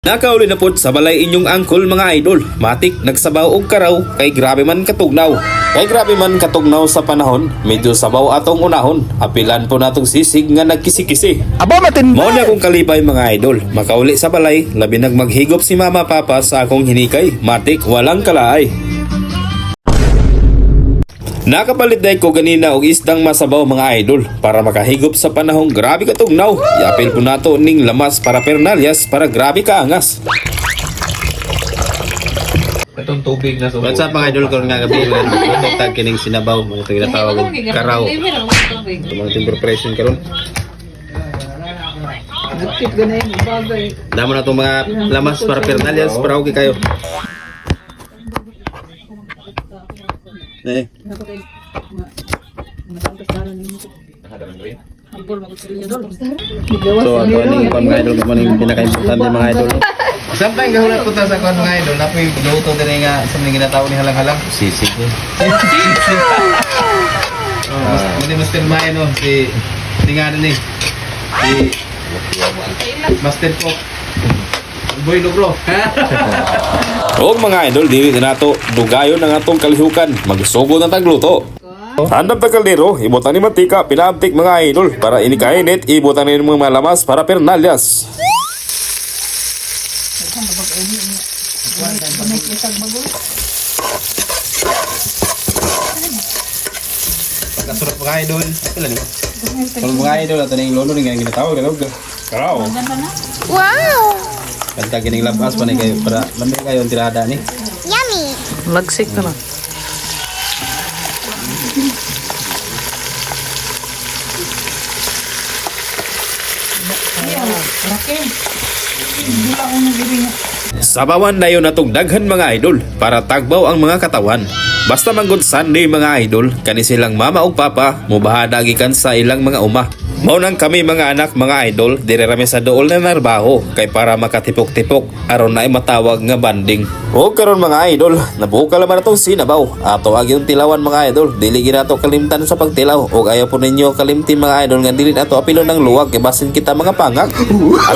Nakauli na pod sa balay inyong angkol mga idol. Matik nagsabaw og karaw kay grabe man katugnaw. Kay grabe man katugnaw sa panahon, medyo sabaw atong unahon. Apilan po natong sisig nga nagkisi-kisi. Aba matin Mao na akong kalipay mga idol. Makauli sa balay, labi nag maghigop si mama papa sa akong hinikay. Matik walang kalaay. Nakapalit dahil ko ganina og isdang masabaw mga idol para makahigop sa panahong grabe katugnaw. Iapil po nato ning lamas para pernalyas para grabe kaangas. Itong tubig na so. What's up mga idol ko nga gabi tag kining sinabaw mo ito ginatawag og karaw. Mga timber preparation karon. Nagkit ganun yung bagay. Damo na itong mga lamas para pernalyas para okay kayo. Eh. So, ato aning mga idol kung ano yung pinaka-importante mga idol. Sampai gahulat ko ta sa kon mga idol, napoy luto din nga sa mga ginataw ni halang-halang. Sisig eh. Muni Master May no si tingan ni. Si Master Cook. Boy no bro. O mga idol, dili na nato dugayon ang atong kalihukan. Magsugod na tagluto. Handap na kaldero, ibutan ni mantika, pinabtik mga idol. Para inikainit, ibutan ni mga lamas para pernalyas. Pagkasurap mga idol. Ilan ni? Kalau mga idol ato ning lolo ning ginataw ganun. Karaw. Kanta kining labas pa ni kayo para lamig kayo ang tirada ni. Lagsik na lang. Sabawan na yun natong daghan mga idol para tagbaw ang mga katawan. Basta manggod Sunday mga idol, kani silang mama o papa, mubahada gikan sa ilang mga uma. Mao nang kami mga anak mga idol, dire rami sa dool na narbaho kay para makatipok-tipok aron na ay matawag nga banding. O karon mga idol, nabuka naman atong sinabaw. Ato ag yung tilawan mga idol, dili ginato kalimtan sa pagtilaw og ayaw po ninyo kalimtin mga idol nga dili nato apilon ng luwag kay basin kita mga pangak.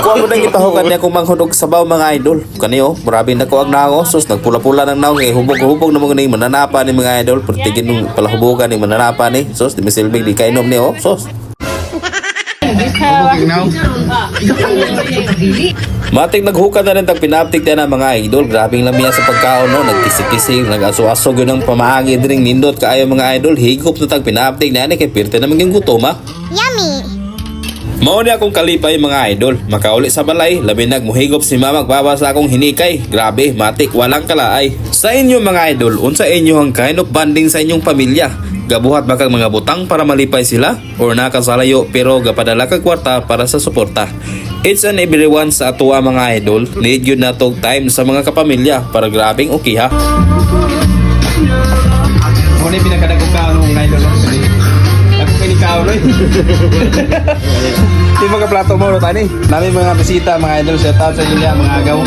Ako amo nang gitahukan niya kung manghudog sabaw mga idol. Kaniyo, grabe na ko ang nago, sus nagpula-pula ng naong kay hubog-hubog na mga ning mananapa ni mga idol, pertigin nung palahubugan ni mananapa ni. Sus di misilbig di kainom ni oh, sus. Matik naghukad na rin tag pinaptik na mga idol. Grabing lamiya sa pagkaon no. Nagkisik-kisik, nag-aso-aso yun ang pamaagi din nindot kaayo mga idol. Higop na tag pinaptik na kay pirte na maging gutoma. Mao ni akong kalipay mga idol. Makauli sa balay, labi nagmuhigop si mama magbaba sa akong hinikay. Grabe, matik walang kalaay. Sa inyo mga idol, unsa inyo ang kind of banding sa inyong pamilya? Gabuhat ba kag mga butang para malipay sila? Or nakasalayo pero gapadala kag kwarta para sa suporta? It's an everyone sa atua mga idol. Need yun na tog time sa mga kapamilya para grabing okay ha. Mo ni pinakadagog ka mga idol. Ako pinikaw ro. Di mga plato mo tani. Nami mga bisita mga idol, shout out sa inyo mga agaw.